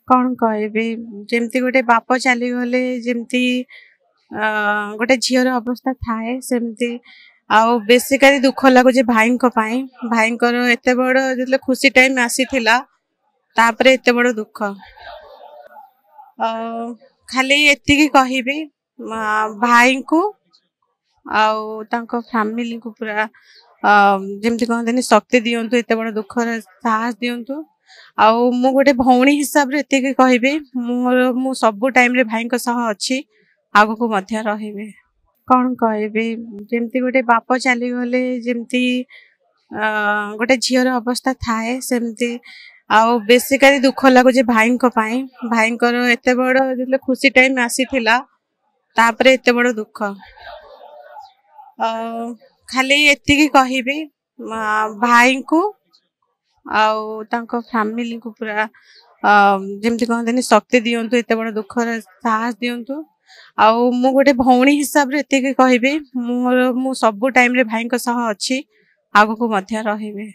कौन कहबी जेमती गोटे बाप चलीगले जमती गोटे झीर अवस्था थाए सेमती आउ बेसिकाली दुख लगुच भाई भाई एत बड़ जो खुशी टाइम आसी तापरे एत बड़ दुख खाली एतिकी कहबी भाई को आउ तांको फैमिली को पूरा जमती कहते शक्ति दिंतु एत बड़ दुख साहस दिंतु आउ मु गोटे भौणी हिसाब रे एतिकी कहबी मु सबु टाइम रे भाई सह अच्छी आगु को मध्य रहिबे कौन कहबी जेमती गोटे बाप चलीगले जमती गोटे झीर अवस्था थाए सेमती आउ बेसिकाली दुख लगुच भाई भाई एत बड़ जो खुशी टाइम आसी तापरे एत बड़ दुख खाली एतिकी कहबी भाई को आउ तांको फैमिली को पूरा जमती कहते शक्ति दिंतु एत बड़ दुख साहस दिंतु आउ मु गोटे भौणी हिसाब रे एतिकी कहबी मु सबु टाइम रे भाई सह अच्छी आगु को मध्य रहिबे।